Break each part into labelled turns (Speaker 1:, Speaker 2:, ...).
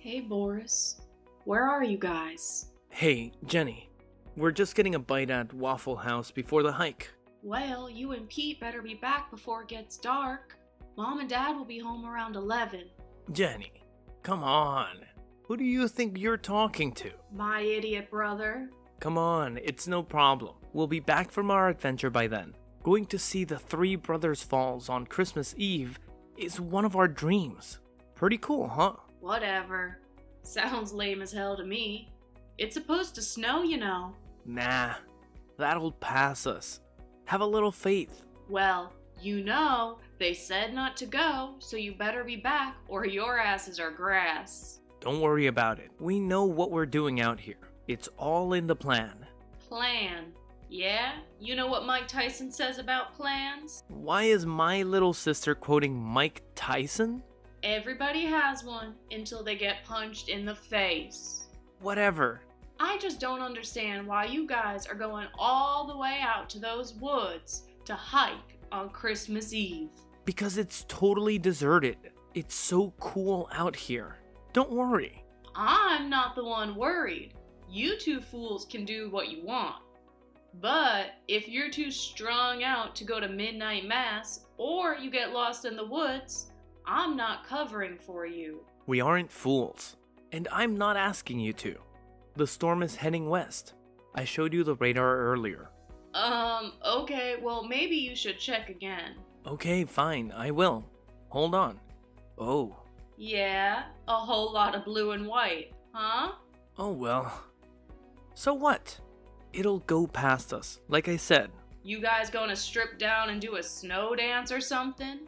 Speaker 1: Hey, Boris. Where are you guys?
Speaker 2: Hey, Jenny. We're just getting a bite at Waffle House before the hike.
Speaker 1: Well, you and Pete better be back before it gets dark. Mom and Dad will be home around 11.
Speaker 2: Jenny, come on. Who do you think you're talking to?
Speaker 1: My idiot brother.
Speaker 2: Come on, it's no problem. We'll be back from our adventure by then. Going to see the Three Brothers Falls on Christmas Eve is one of our dreams. Pretty cool, huh?
Speaker 1: Whatever. Sounds lame as hell to me. It's supposed to snow, you know.
Speaker 2: Nah, that'll pass us. Have a little faith.
Speaker 1: Well, you know, they said not to go, so you better be back or your asses are grass.
Speaker 2: Don't worry about it. We know what we're doing out here. It's all in the plan.
Speaker 1: Plan? Yeah? You know what Mike Tyson says about plans?
Speaker 2: Why is my little sister quoting Mike Tyson?
Speaker 1: Everybody has one until they get punched in the face.
Speaker 2: Whatever.
Speaker 1: I just don't understand why you guys are going all the way out to those woods to hike on Christmas Eve.
Speaker 2: Because it's totally deserted. It's so cool out here. Don't worry.
Speaker 1: I'm not the one worried. You two fools can do what you want. But if you're too strung out to go to midnight mass or you get lost in the woods, I'm not covering for you.
Speaker 2: We aren't fools. And I'm not asking you to. The storm is heading west. I showed you the radar earlier.
Speaker 1: Okay, well maybe you should check again.
Speaker 2: Okay, fine, I will. Hold on. Oh.
Speaker 1: Yeah, a whole lot of blue and white, huh?
Speaker 2: Oh well. So what? It'll go past us, like I said.
Speaker 1: You guys gonna strip down and do a snow dance or something?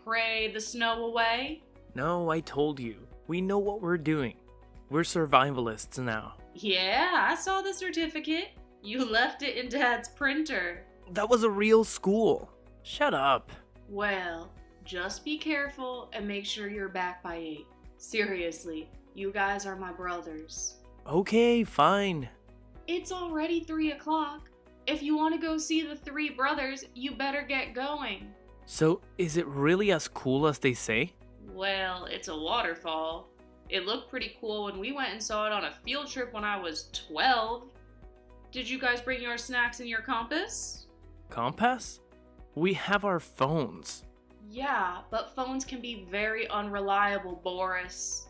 Speaker 1: Pray the snow away?
Speaker 2: No, I told you. We know what we're doing. We're survivalists now.
Speaker 1: Yeah, I saw the certificate. You left it in Dad's printer.
Speaker 2: That was a real school. Shut up.
Speaker 1: Well, just be careful and make sure you're back by 8. Seriously, you guys are my brothers.
Speaker 2: Okay, fine.
Speaker 1: It's already 3 o'clock. If you want to go see the Three Brothers, you better get going.
Speaker 2: So, is it really as cool as they say?
Speaker 1: Well, it's a waterfall. It looked pretty cool when we went and saw it on a field trip when I was 12. Did you guys bring your snacks and your compass?
Speaker 2: Compass? We have our phones.
Speaker 1: Yeah, but phones can be very unreliable, Boris.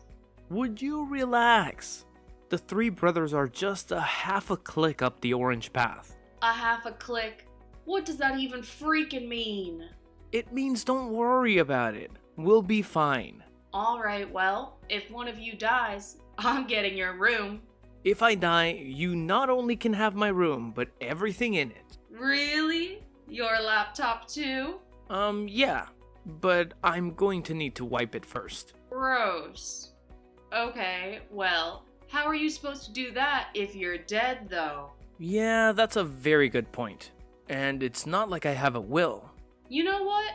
Speaker 2: Would you relax? The Three Brothers are just a half a click up the orange path.
Speaker 1: A half a click? What does that even freaking mean?
Speaker 2: It means don't worry about it. We'll be fine.
Speaker 1: Alright, well, if one of you dies, I'm getting your room.
Speaker 2: If I die, you not only can have my room, but everything in it.
Speaker 1: Really? Your laptop too?
Speaker 2: Yeah. But I'm going to need to wipe it first.
Speaker 1: Gross. Okay, well, how are you supposed to do that if you're dead, though?
Speaker 2: Yeah, that's a very good point. And it's not like I have a will.
Speaker 1: You know what?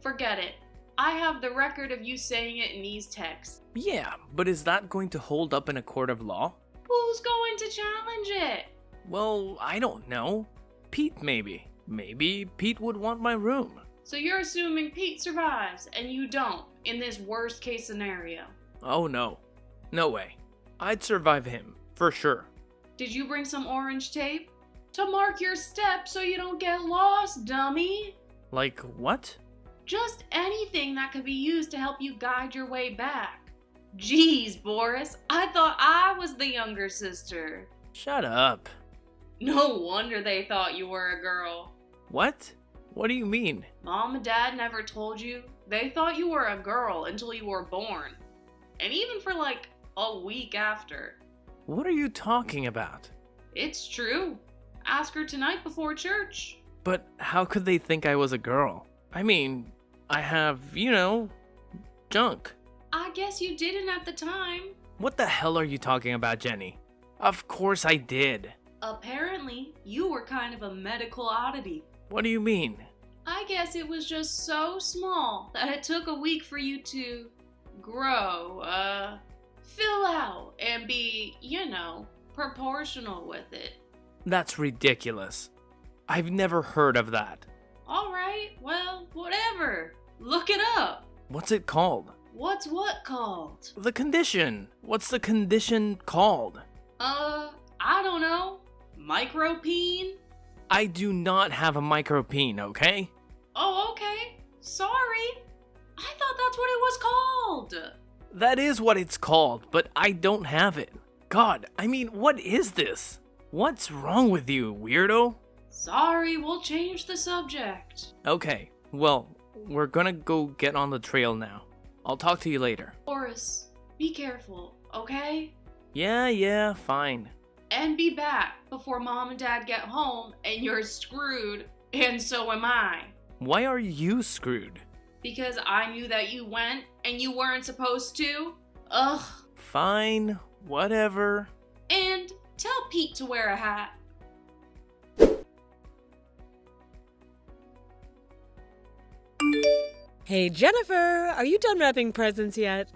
Speaker 1: Forget it. I have the record of you saying it in these texts.
Speaker 2: Yeah, but is that going to hold up in a court of law?
Speaker 1: Who's going to challenge it?
Speaker 2: Well, I don't know. Pete, maybe. Maybe Pete would want my room.
Speaker 1: So you're assuming Pete survives, and you don't, in this worst case scenario.
Speaker 2: Oh no. No way. I'd survive him, for sure.
Speaker 1: Did you bring some orange tape? To mark your steps so you don't get lost, dummy!
Speaker 2: Like what?
Speaker 1: Just anything that could be used to help you guide your way back. Jeez, Boris, I thought I was the younger sister.
Speaker 2: Shut up.
Speaker 1: No wonder they thought you were a girl.
Speaker 2: What? What do you mean?
Speaker 1: Mom and Dad never told you? They thought you were a girl until you were born. And even for like a week after.
Speaker 2: What are you talking about?
Speaker 1: It's true. Ask her tonight before church.
Speaker 2: But how could they think I was a girl? I mean, I have, junk.
Speaker 1: I guess you didn't at the time.
Speaker 2: What the hell are you talking about, Jenny? Of course I did.
Speaker 1: Apparently, you were kind of a medical oddity.
Speaker 2: What do you mean?
Speaker 1: I guess it was just so small that it took a week for you to grow, fill out, and be, proportional with it.
Speaker 2: That's ridiculous. I've never heard of that.
Speaker 1: Alright, well, whatever. Look it up.
Speaker 2: What's it called?
Speaker 1: What's what called?
Speaker 2: The condition. What's the condition called?
Speaker 1: I don't know. Micropene?
Speaker 2: I do not have a micropene, okay?
Speaker 1: Oh, okay. Sorry. I thought that's what it was called.
Speaker 2: That is what it's called, but I don't have it. God, I mean, what is this? What's wrong with you, weirdo?
Speaker 1: Sorry, we'll change the subject.
Speaker 2: Okay, well, we're gonna go get on the trail now. I'll talk to you later.
Speaker 1: Boris, be careful, okay?
Speaker 2: Yeah, fine.
Speaker 1: And be back before Mom and Dad get home and you're screwed, and so am I.
Speaker 2: Why are you screwed?
Speaker 1: Because I knew that you went and you weren't supposed to. Ugh.
Speaker 2: Fine, whatever.
Speaker 1: And tell Pete to wear a hat.
Speaker 3: Hey Jennifer, are you done wrapping presents yet?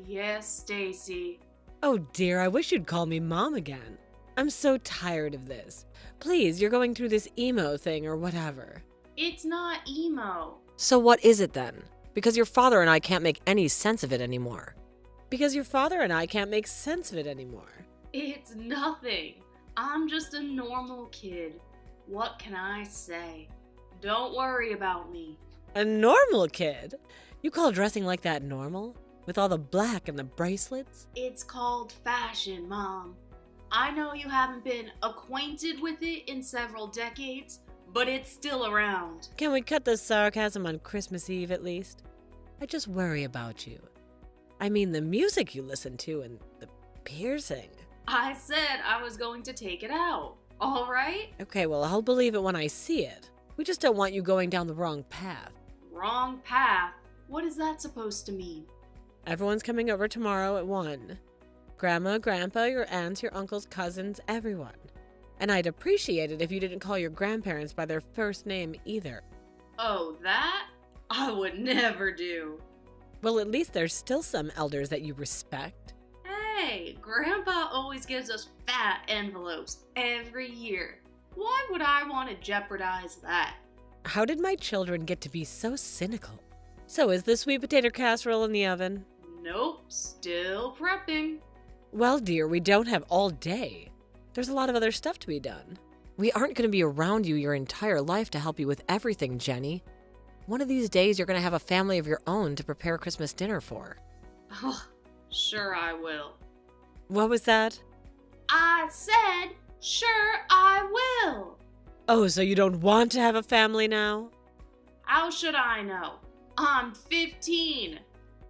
Speaker 1: Yes, Stacy.
Speaker 3: Oh dear, I wish you'd call me Mom again. I'm so tired of this. Please, you're going through this emo thing or whatever.
Speaker 1: It's not emo.
Speaker 3: So what is it then? Because your father and I can't make any sense of it anymore. Because your father and I can't make sense of it anymore.
Speaker 1: It's nothing. I'm just a normal kid. What can I say? Don't worry about me.
Speaker 3: A normal kid? You call dressing like that normal? With all the black and the bracelets?
Speaker 1: It's called fashion, Mom. I know you haven't been acquainted with it in several decades, but it's still around.
Speaker 3: Can we cut the sarcasm on Christmas Eve at least? I just worry about you. I mean the music you listen to and the piercing.
Speaker 1: I said I was going to take it out, all right?
Speaker 3: Okay, well, I'll believe it when I see it. We just don't want you going down the wrong path.
Speaker 1: Wrong path? What is that supposed to mean?
Speaker 3: Everyone's coming over tomorrow at 1. Grandma, Grandpa, your aunts, your uncles, cousins, everyone. And I'd appreciate it if you didn't call your grandparents by their first name either.
Speaker 1: Oh, that? I would never do.
Speaker 3: Well, at least there's still some elders that you respect.
Speaker 1: Hey, Grandpa always gives us fat envelopes every year. Why would I want to jeopardize that?
Speaker 3: How did my children get to be so cynical? So is the sweet potato casserole in the oven?
Speaker 1: Nope, still prepping.
Speaker 3: Well, dear, we don't have all day. There's a lot of other stuff to be done. We aren't going to be around you your entire life to help you with everything, Jenny. One of these days, you're going to have a family of your own to prepare Christmas dinner for.
Speaker 1: Oh, sure I will.
Speaker 3: What was that?
Speaker 1: I said, sure I will.
Speaker 3: Oh, so you don't want to have a family now?
Speaker 1: How should I know? I'm 15.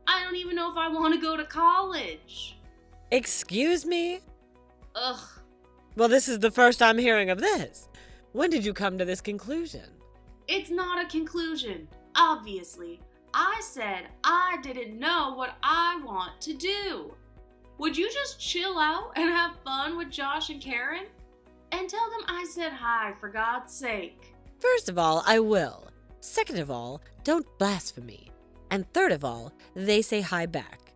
Speaker 1: I don't even know if I want to go to college.
Speaker 3: Excuse me?
Speaker 1: Ugh.
Speaker 3: Well, this is the first I'm hearing of this. When did you come to this conclusion?
Speaker 1: It's not a conclusion, obviously. I said I didn't know what I want to do. Would you just chill out and have fun with Josh and Karen? And tell them I said hi, for God's sake.
Speaker 3: First of all, I will. Second of all, don't blaspheme. And third of all, they say hi back.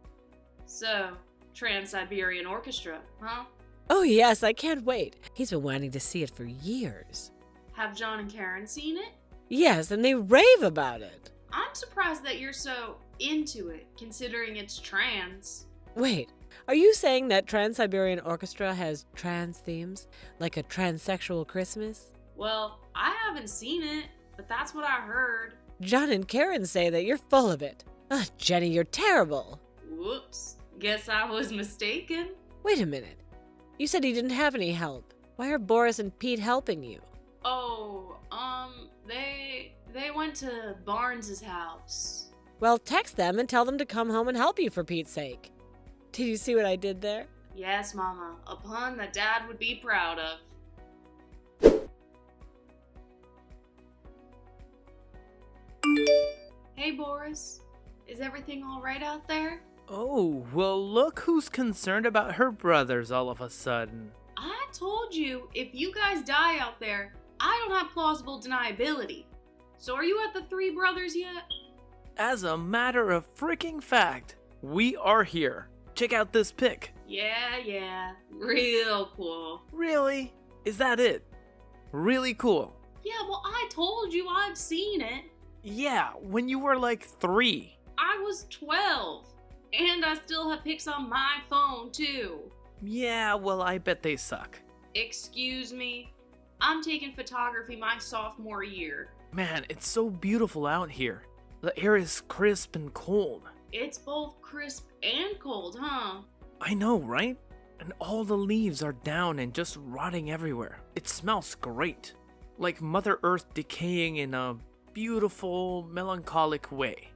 Speaker 1: So, Trans-Siberian Orchestra, huh?
Speaker 3: Oh yes, I can't wait. He's been wanting to see it for years.
Speaker 1: Have John and Karen seen it?
Speaker 3: Yes, and they rave about it.
Speaker 1: I'm surprised that you're so into it, considering it's trans.
Speaker 3: Wait, are you saying that Trans-Siberian Orchestra has trans themes? Like a transsexual Christmas?
Speaker 1: Well, I haven't seen it, but that's what I heard.
Speaker 3: John and Karen say that you're full of it. Ugh, Jenny, you're terrible.
Speaker 1: Whoops. Guess I was mistaken.
Speaker 3: Wait a minute. You said you didn't have any help. Why are Boris and Pete helping you?
Speaker 1: Oh, they went to Barnes's house.
Speaker 3: Well, text them and tell them to come home and help you for Pete's sake. Did you see what I did there?
Speaker 1: Yes, Mama. A pun that Dad would be proud of. Hey, Boris. Is everything all right out there?
Speaker 2: Oh, well, look who's concerned about her brothers all of a sudden.
Speaker 1: I told you, if you guys die out there, I don't have plausible deniability. So are you at the Three Brothers yet?
Speaker 2: As a matter of freaking fact, we are here. Check out this pic.
Speaker 1: Yeah. Real cool.
Speaker 2: Really? Is that it? Really cool.
Speaker 1: Yeah, well, I told you I've seen it.
Speaker 2: Yeah, when you were like 3.
Speaker 1: I was 12. And I still have pics on my phone, too.
Speaker 2: Yeah, well, I bet they suck.
Speaker 1: Excuse me? I'm taking photography my sophomore year.
Speaker 2: Man, it's so beautiful out here. The air is crisp and cold.
Speaker 1: It's both crisp and cold, huh?
Speaker 2: I know, right? And all the leaves are down and just rotting everywhere. It smells great. Like Mother Earth decaying in a beautiful, melancholic way.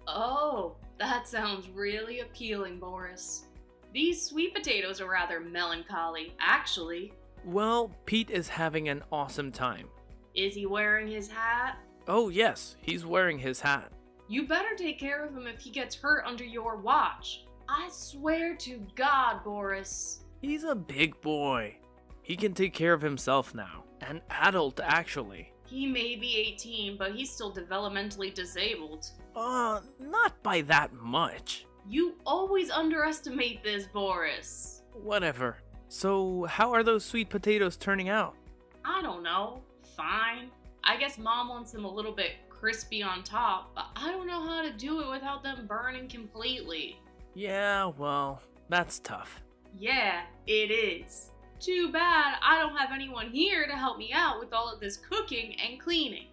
Speaker 1: Oh, that sounds really appealing, Boris. These sweet potatoes are rather melancholy, actually.
Speaker 2: Well, Pete is having an awesome time.
Speaker 1: Is he wearing his hat?
Speaker 2: Oh yes, he's wearing his hat.
Speaker 1: You better take care of him if he gets hurt under your watch. I swear to God, Boris.
Speaker 2: He's a big boy. He can take care of himself now. An adult, actually.
Speaker 1: He may be 18, but he's still developmentally disabled.
Speaker 2: Not by that much.
Speaker 1: You always underestimate this, Boris.
Speaker 2: Whatever. So, how are those sweet potatoes turning out?
Speaker 1: I don't know. Fine. I guess Mom wants them a little bit crispy on top, but I don't know how to do it without them burning completely.
Speaker 2: Yeah, well, that's tough.
Speaker 1: Yeah, it is. Too bad I don't have anyone here to help me out with all of this cooking and cleaning.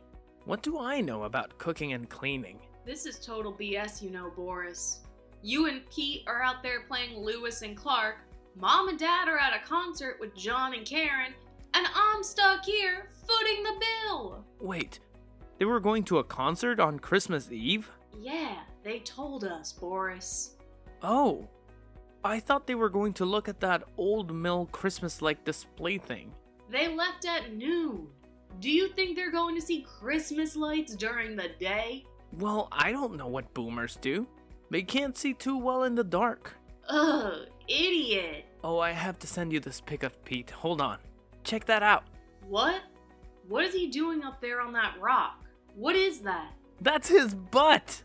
Speaker 2: What do I know about cooking and cleaning?
Speaker 1: This is total BS, you know, Boris. You and Pete are out there playing Lewis and Clark, Mom and Dad are at a concert with John and Karen, and I'm stuck here footing the bill.
Speaker 2: Wait, they were going to a concert on Christmas Eve?
Speaker 1: Yeah, they told us, Boris.
Speaker 2: Oh, I thought they were going to look at that old mill Christmas-like display thing.
Speaker 1: They left at noon. Do you think they're going to see Christmas lights during the day?
Speaker 2: Well, I don't know what boomers do. They can't see too well in the dark.
Speaker 1: Ugh, idiot.
Speaker 2: Oh, I have to send you this pic of Pete. Hold on. Check that out.
Speaker 1: What? What is he doing up there on that rock? What is that?
Speaker 2: That's his butt!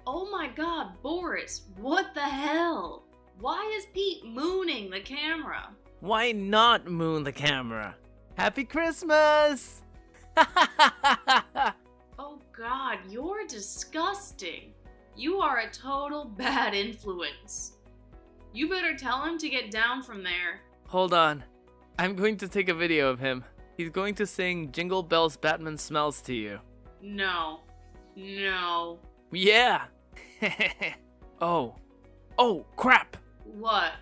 Speaker 1: Oh my god, Boris, what the hell? Why is Pete mooning the camera?
Speaker 2: Why not moon the camera? Happy Christmas!
Speaker 1: Oh god, you're disgusting. You are a total bad influence. You better tell him to get down from there.
Speaker 2: Hold on. I'm going to take a video of him. He's going to sing Jingle Bells Batman Smells to you.
Speaker 1: No. No.
Speaker 2: Yeah! Oh, crap!
Speaker 1: What?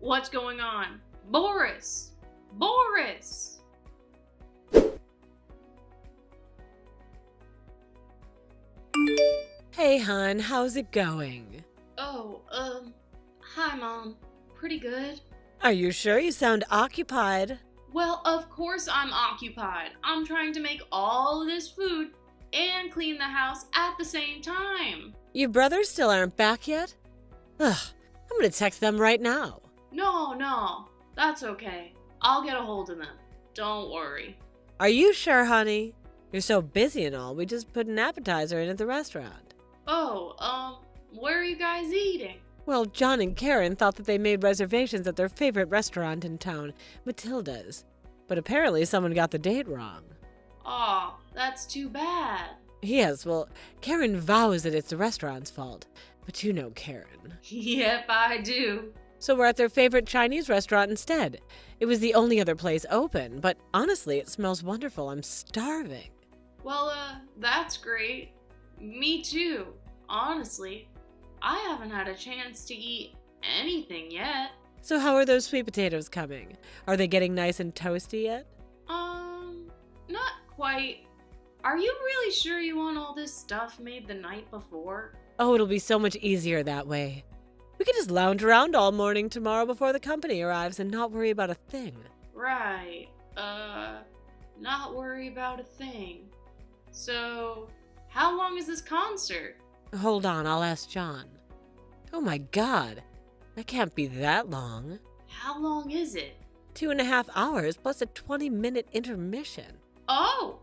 Speaker 1: What's going on? Boris! Boris!
Speaker 3: Hey, hon, how's it going?
Speaker 1: Oh, hi, Mom. Pretty good.
Speaker 3: Are you sure? You sound occupied.
Speaker 1: Well, of course I'm occupied. I'm trying to make all of this food and clean the house at the same time.
Speaker 3: Your brothers still aren't back yet? Ugh, I'm gonna text them right now.
Speaker 1: No, that's okay. I'll get a hold of them. Don't worry.
Speaker 3: Are you sure, honey? You're so busy and all, we just put an appetizer in at the restaurant.
Speaker 1: Oh, where are you guys eating?
Speaker 3: Well, John and Karen thought that they made reservations at their favorite restaurant in town, Matilda's. But apparently someone got the date wrong.
Speaker 1: Aw, that's too bad.
Speaker 3: Yes, well, Karen vows that it's the restaurant's fault. But you know Karen.
Speaker 1: Yep, I do.
Speaker 3: So we're at their favorite Chinese restaurant instead. It was the only other place open, but honestly, it smells wonderful. I'm starving.
Speaker 1: Well, that's great. Me too, honestly. I haven't had a chance to eat anything yet.
Speaker 3: So how are those sweet potatoes coming? Are they getting nice and toasty yet?
Speaker 1: Not quite. Are you really sure you want all this stuff made the night before?
Speaker 3: Oh, it'll be so much easier that way. We can just lounge around all morning tomorrow before the company arrives and not worry about a thing.
Speaker 1: Right. Not worry about a thing. So, how long is this concert?
Speaker 3: Hold on, I'll ask John. Oh my god, that can't be that long.
Speaker 1: How long is it?
Speaker 3: 2.5 hours plus a 20-minute intermission.
Speaker 1: Oh,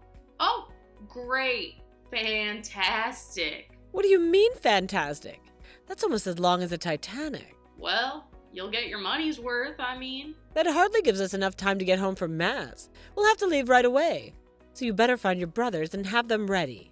Speaker 1: great. Fantastic.
Speaker 3: What do you mean fantastic? That's almost as long as the Titanic.
Speaker 1: Well, you'll get your money's worth, I mean.
Speaker 3: That hardly gives us enough time to get home from Mass. We'll have to leave right away. So you better find your brothers and have them ready.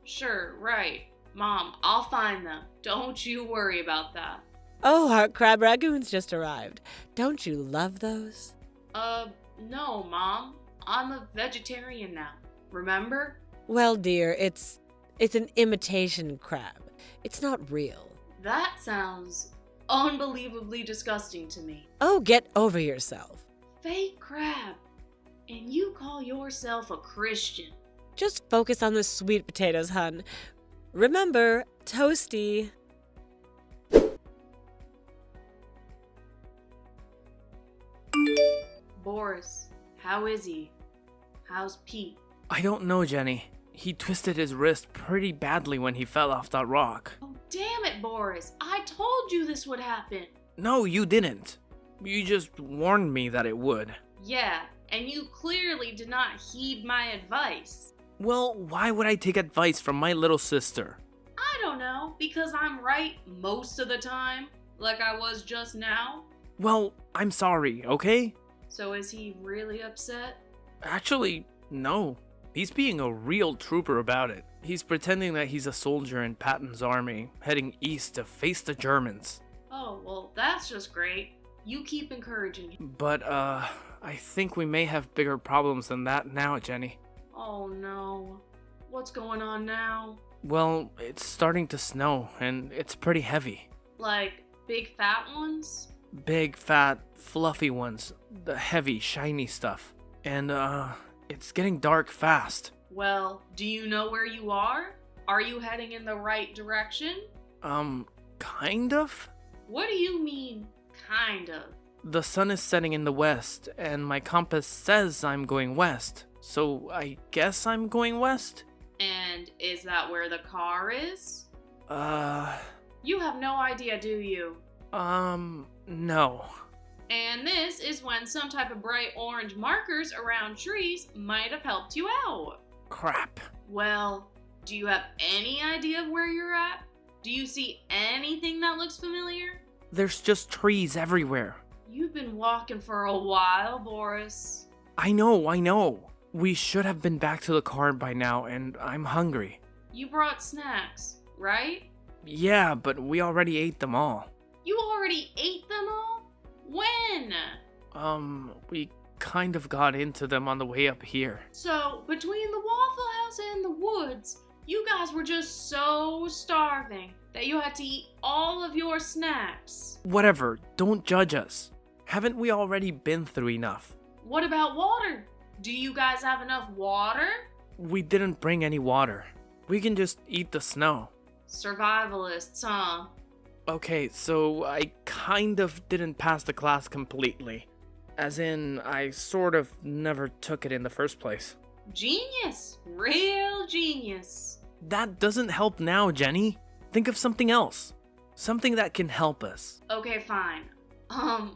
Speaker 1: Sure, right. Mom, I'll find them. Don't you worry about that.
Speaker 3: Oh, our crab ragoons just arrived. Don't you love those?
Speaker 1: No, Mom. I'm a vegetarian now. Remember?
Speaker 3: Well, dear, it's an imitation crab. It's not real.
Speaker 1: That sounds unbelievably disgusting to me.
Speaker 3: Oh, get over yourself.
Speaker 1: Fake crab. And you call yourself a Christian.
Speaker 3: Just focus on the sweet potatoes, hun. Remember, toasty.
Speaker 1: Boris, how is he? How's Pete?
Speaker 2: I don't know, Jenny. He twisted his wrist pretty badly when he fell off that rock.
Speaker 1: Oh, damn it, Boris. I told you this would happen.
Speaker 2: No, you didn't. You just warned me that it would.
Speaker 1: Yeah, and you clearly did not heed my advice.
Speaker 2: Well, why would I take advice from my little sister?
Speaker 1: I don't know, because I'm right most of the time, like I was just now.
Speaker 2: Well, I'm sorry, okay?
Speaker 1: So is he really upset?
Speaker 2: Actually, no. He's being a real trooper about it. He's pretending that he's a soldier in Patton's army, heading east to face the Germans.
Speaker 1: Oh, well, that's just great. You keep encouraging him.
Speaker 2: But, I think we may have bigger problems than that now, Jenny.
Speaker 1: Oh no. What's going on now?
Speaker 2: Well, it's starting to snow, and it's pretty heavy.
Speaker 1: Like, big fat ones?
Speaker 2: Big, fat, fluffy ones. The heavy, shiny stuff. And, it's getting dark fast.
Speaker 1: Well, do you know where you are? Are you heading in the right direction?
Speaker 2: Kind of?
Speaker 1: What do you mean, kind of?
Speaker 2: The sun is setting in the west, and my compass says I'm going west. So I guess I'm going west?
Speaker 1: And is that where the car is?
Speaker 2: You
Speaker 1: have no idea, do you?
Speaker 2: No.
Speaker 1: And this is when some type of bright orange markers around trees might have helped you out.
Speaker 2: Crap.
Speaker 1: Well, do you have any idea of where you're at? Do you see anything that looks familiar?
Speaker 2: There's just trees everywhere.
Speaker 1: You've been walking for a while, Boris.
Speaker 2: I know. We should have been back to the car by now, and I'm hungry.
Speaker 1: You brought snacks, right?
Speaker 2: Yeah, but we already ate them all.
Speaker 1: You already ate them all? When?
Speaker 2: We kind of got into them on the way up here.
Speaker 1: So, between the Waffle House and the woods, you guys were just so starving that you had to eat all of your snacks.
Speaker 2: Whatever, don't judge us. Haven't we already been through enough?
Speaker 1: What about water? Do you guys have enough water?
Speaker 2: We didn't bring any water. We can just eat the snow.
Speaker 1: Survivalists, huh?
Speaker 2: Okay, so I kind of didn't pass the class completely. As in, I sort of never took it in the first place.
Speaker 1: Genius! Real genius.
Speaker 2: That doesn't help now, Jenny. Think of something else. Something that can help us.
Speaker 1: Okay, fine. I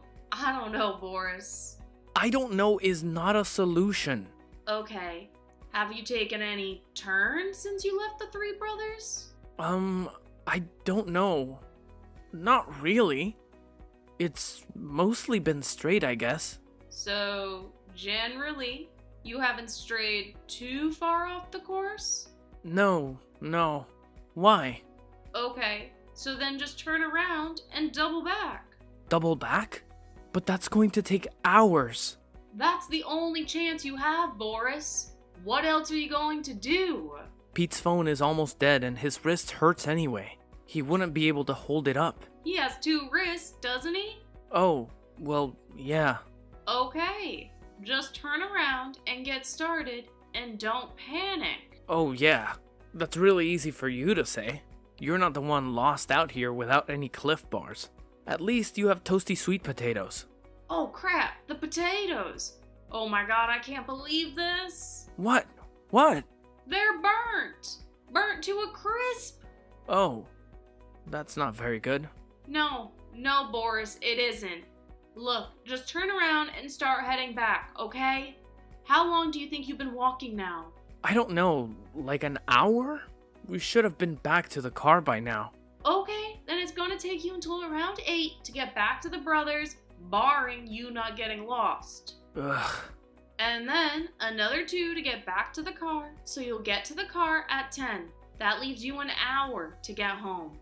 Speaker 1: don't know, Boris.
Speaker 2: I don't know is not a solution.
Speaker 1: Okay. Have you taken any turns since you left the Three Brothers?
Speaker 2: I don't know. Not really. It's mostly been straight, I guess.
Speaker 1: So, generally, you haven't strayed too far off the course?
Speaker 2: No. Why?
Speaker 1: Okay, so then just turn around and double back.
Speaker 2: Double back? But that's going to take hours.
Speaker 1: That's the only chance you have, Boris. What else are you going to do?
Speaker 2: Pete's phone is almost dead and his wrist hurts anyway. He wouldn't be able to hold it up.
Speaker 1: He has 2 wrists, doesn't he?
Speaker 2: Oh, well, yeah.
Speaker 1: Okay, just turn around and get started and don't panic.
Speaker 2: Oh, yeah. That's really easy for you to say. You're not the one lost out here without any Cliff Bars. At least you have toasty sweet potatoes.
Speaker 1: Oh crap, the potatoes! Oh my god, I can't believe this!
Speaker 2: What?
Speaker 1: They're burnt! Burnt to a crisp!
Speaker 2: Oh, that's not very good.
Speaker 1: No, Boris, it isn't. Look, just turn around and start heading back, okay? How long do you think you've been walking now?
Speaker 2: I don't know, like an hour? We should have been back to the car by now.
Speaker 1: Okay, then it's gonna take you until around 8 to get back to the brothers, barring you not getting lost.
Speaker 2: Ugh.
Speaker 1: And then another 2 to get back to the car, so you'll get to the car at 10. That leaves you an hour to get home.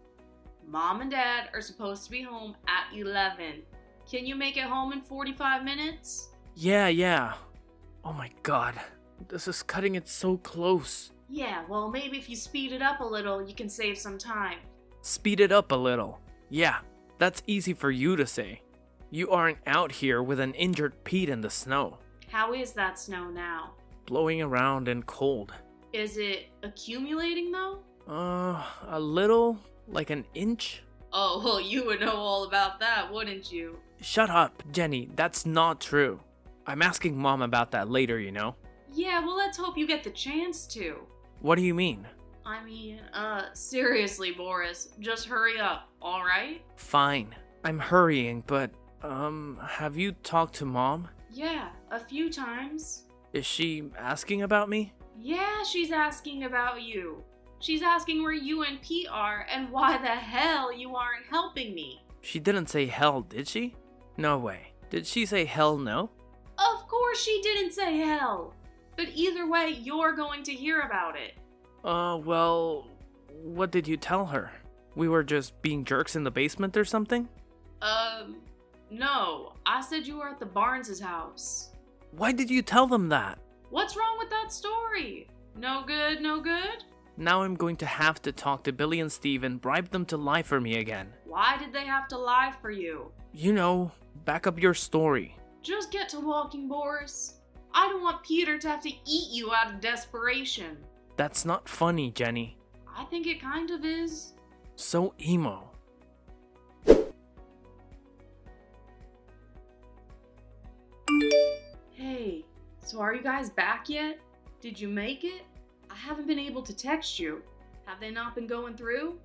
Speaker 1: Mom and Dad are supposed to be home at 11. Can you make it home in 45 minutes?
Speaker 2: Yeah. Oh my god, this is cutting it so close.
Speaker 1: Yeah, well, maybe if you speed it up a little, you can save some time.
Speaker 2: Speed it up a little. Yeah, that's easy for you to say. You aren't out here with an injured Pete in the snow.
Speaker 1: How is that snow now?
Speaker 2: Blowing around and cold.
Speaker 1: Is it accumulating though?
Speaker 2: A little, like an inch?
Speaker 1: Oh, well, you would know all about that, wouldn't you?
Speaker 2: Shut up, Jenny, that's not true. I'm asking Mom about that later, you know?
Speaker 1: Yeah, well, let's hope you get the chance to.
Speaker 2: What do you mean?
Speaker 1: I mean, seriously, Boris, just hurry up, alright?
Speaker 2: Fine, I'm hurrying, but, have you talked to Mom?
Speaker 1: Yeah, a few times.
Speaker 2: Is she asking about me?
Speaker 1: Yeah, she's asking about you. She's asking where you and Pete are and why the hell you aren't helping me.
Speaker 2: She didn't say hell, did she? No way. Did she say hell no?
Speaker 1: Of course she didn't say hell. But either way, you're going to hear about it.
Speaker 2: Well, what did you tell her? We were just being jerks in the basement or something?
Speaker 1: No. I said you were at the Barnes' house.
Speaker 2: Why did you tell them that?
Speaker 1: What's wrong with that story? No good, no good?
Speaker 2: Now I'm going to have to talk to Billy and Steve and bribe them to lie for me again.
Speaker 1: Why did they have to lie for you?
Speaker 2: You know, back up your story.
Speaker 1: Just get to walking, Boris. I don't want Peter to have to eat you out of desperation.
Speaker 2: That's not funny, Jenny.
Speaker 1: I think it kind of is.
Speaker 2: So emo.
Speaker 1: Hey, so are you guys back yet? Did you make it? I haven't been able to text you. Have they not been going through?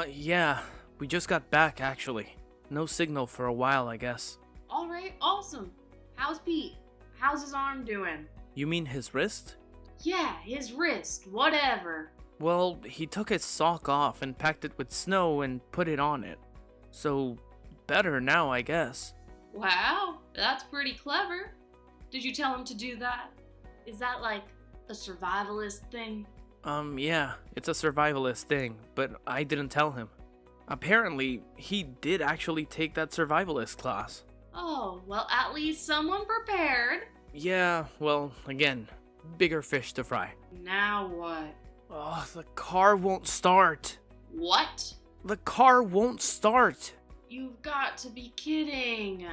Speaker 2: Yeah. We just got back, actually. No signal for a while, I guess.
Speaker 1: Alright, awesome. How's Pete? How's his arm doing?
Speaker 2: You mean his wrist?
Speaker 1: Yeah, his wrist, whatever.
Speaker 2: Well, he took his sock off and packed it with snow and put it on it. So, better now, I guess.
Speaker 1: Wow, that's pretty clever. Did you tell him to do that? Is that like a survivalist thing?
Speaker 2: Yeah, it's a survivalist thing, but I didn't tell him. Apparently, he did actually take that survivalist class.
Speaker 1: Oh, well, at least someone prepared.
Speaker 2: Yeah, well, again, bigger fish to fry.
Speaker 1: Now what?
Speaker 2: Oh, the car won't start.
Speaker 1: What?
Speaker 2: The car won't start.
Speaker 1: You've got to be kidding.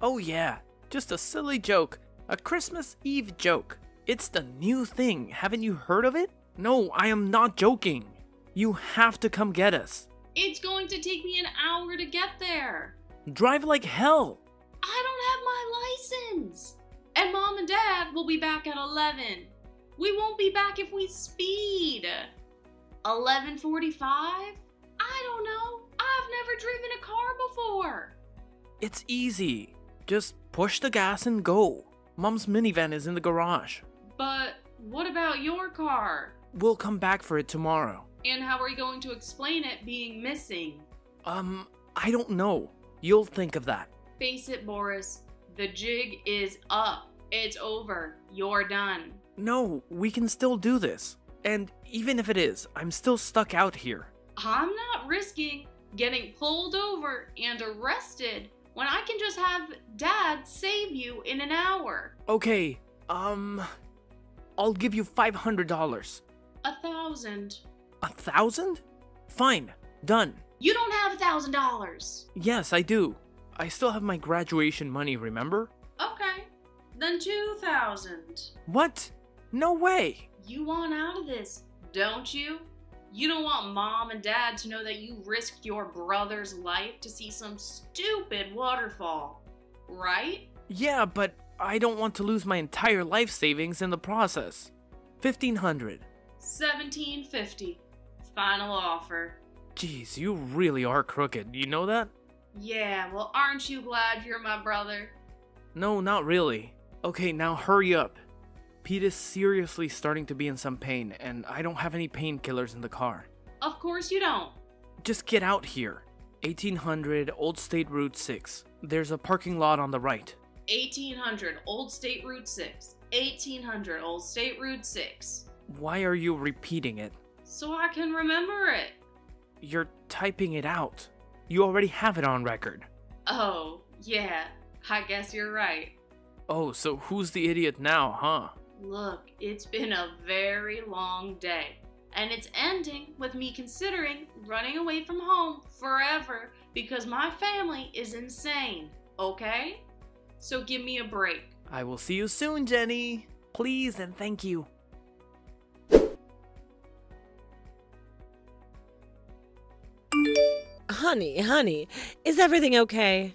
Speaker 2: Oh yeah, just a silly joke. A Christmas Eve joke. It's the new thing. Haven't you heard of it? No, I am not joking. You have to come get us.
Speaker 1: It's going to take me an hour to get there.
Speaker 2: Drive like hell.
Speaker 1: I don't have my license. And Mom and Dad will be back at 11. We won't be back if we speed. 11:45? I don't know. I've never driven a car before.
Speaker 2: It's easy. Just push the gas and go. Mom's minivan is in the garage.
Speaker 1: But what about your car?
Speaker 2: We'll come back for it tomorrow.
Speaker 1: And how are you going to explain it being missing?
Speaker 2: I don't know. You'll think of that.
Speaker 1: Face it, Boris. The jig is up. It's over. You're done.
Speaker 2: No, we can still do this. And even if it is, I'm still stuck out here.
Speaker 1: I'm not risking getting pulled over and arrested when I can just have Dad save you in an hour.
Speaker 2: Okay, I'll give you $500.
Speaker 1: 1,000.
Speaker 2: 1,000? Fine, done.
Speaker 1: You don't have $1,000.
Speaker 2: Yes, I do. I still have my graduation money, remember?
Speaker 1: Okay, then 2,000.
Speaker 2: What? No way.
Speaker 1: You want out of this, don't you? You don't want Mom and Dad to know that you risked your brother's life to see some stupid waterfall, right?
Speaker 2: Yeah, but I don't want to lose my entire life savings in the process. 1,500.
Speaker 1: $1,750. Final offer.
Speaker 2: Jeez, you really are crooked, you know that?
Speaker 1: Yeah, well, aren't you glad you're my brother?
Speaker 2: No, not really. Okay, now hurry up. Pete is seriously starting to be in some pain, and I don't have any painkillers in the car.
Speaker 1: Of course you don't.
Speaker 2: Just get out here. 1800 Old State Route 6. There's a parking lot on the right.
Speaker 1: 1800 Old State Route 6. 1800 Old State Route 6.
Speaker 2: Why are you repeating it?
Speaker 1: so I can remember it.
Speaker 2: You're typing it out. You already have it on record.
Speaker 1: Oh, yeah, I guess you're right.
Speaker 2: Oh, so who's the idiot now, huh?
Speaker 1: Look, it's been a very long day, and it's ending with me considering running away from home forever because my family is insane, okay? So give me a break.
Speaker 2: I will see you soon, Jenny. Please and thank you.
Speaker 3: Honey, is everything okay?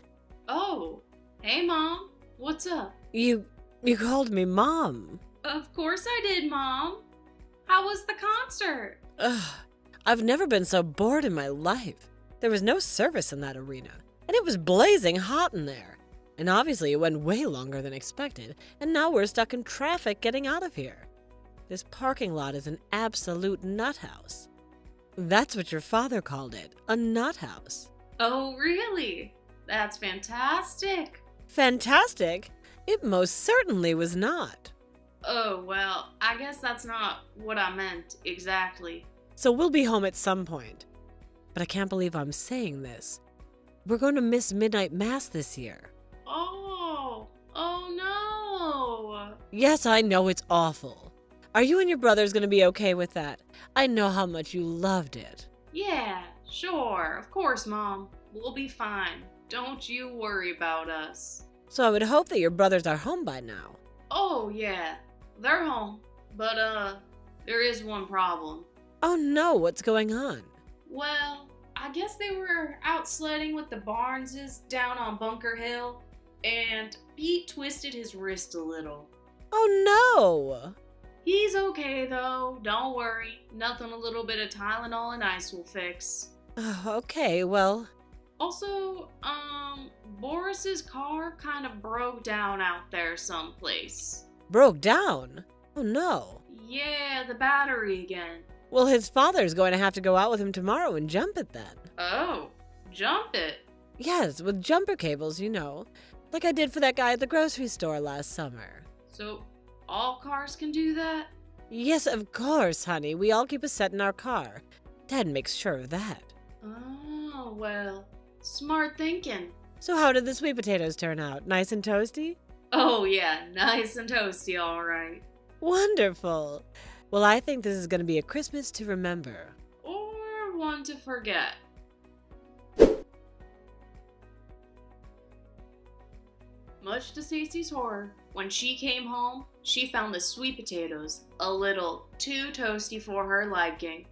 Speaker 1: Oh, hey Mom, what's up?
Speaker 3: You called me Mom.
Speaker 1: Of course I did, Mom. How was the concert?
Speaker 3: Ugh, I've never been so bored in my life. There was no service in that arena, and it was blazing hot in there. And obviously it went way longer than expected, and now we're stuck in traffic getting out of here. This parking lot is an absolute nut house. That's what your father called it, a nut house.
Speaker 1: Oh, really? That's fantastic.
Speaker 3: Fantastic? It most certainly was not.
Speaker 1: Oh, well, I guess that's not what I meant exactly.
Speaker 3: So we'll be home at some point. But I can't believe I'm saying this. We're going to miss midnight mass this year.
Speaker 1: Oh no.
Speaker 3: Yes, I know it's awful. Are you and your brothers going to be okay with that? I know how much you loved it.
Speaker 1: Yeah, sure, of course, Mom. We'll be fine. Don't you worry about us.
Speaker 3: So I would hope that your brothers are home by now.
Speaker 1: Oh, yeah, they're home. But, there is one problem.
Speaker 3: Oh no, what's going on?
Speaker 1: Well, I guess they were out sledding with the Barneses down on Bunker Hill, and Pete twisted his wrist a little.
Speaker 3: Oh no!
Speaker 1: He's okay though, don't worry. Nothing a little bit of Tylenol and ice will fix.
Speaker 3: Okay, well...
Speaker 1: Also, Boris's car kind of broke down out there someplace.
Speaker 3: Broke down? Oh no.
Speaker 1: Yeah, the battery again.
Speaker 3: Well, his father's going to have to go out with him tomorrow and jump it then.
Speaker 1: Oh, jump it.
Speaker 3: Yes, with jumper cables, you know. Like I did for that guy at the grocery store last summer.
Speaker 1: So, all cars can do that?
Speaker 3: Yes, of course, honey. We all keep a set in our car. Dad makes sure of that.
Speaker 1: Oh, well, smart thinking.
Speaker 3: So how did the sweet potatoes turn out? Nice and toasty?
Speaker 1: Oh yeah, nice and toasty, alright.
Speaker 3: Wonderful. Well, I think this is going to be a Christmas to remember.
Speaker 1: Or one to forget. Much to Stacey's horror, when she came home, she found the sweet potatoes a little too toasty for her liking.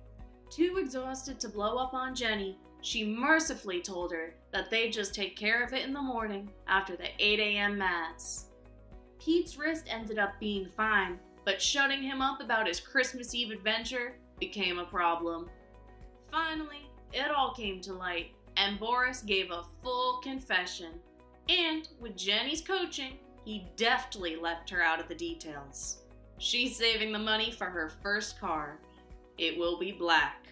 Speaker 1: Too exhausted to blow up on Jenny, she mercifully told her that they'd just take care of it in the morning after the 8 a.m. mass. Pete's wrist ended up being fine, but shutting him up about his Christmas Eve adventure became a problem. Finally, it all came to light, and Boris gave a full confession. And with Jenny's coaching, he deftly left her out of the details. She's saving the money for her first car. It will be black.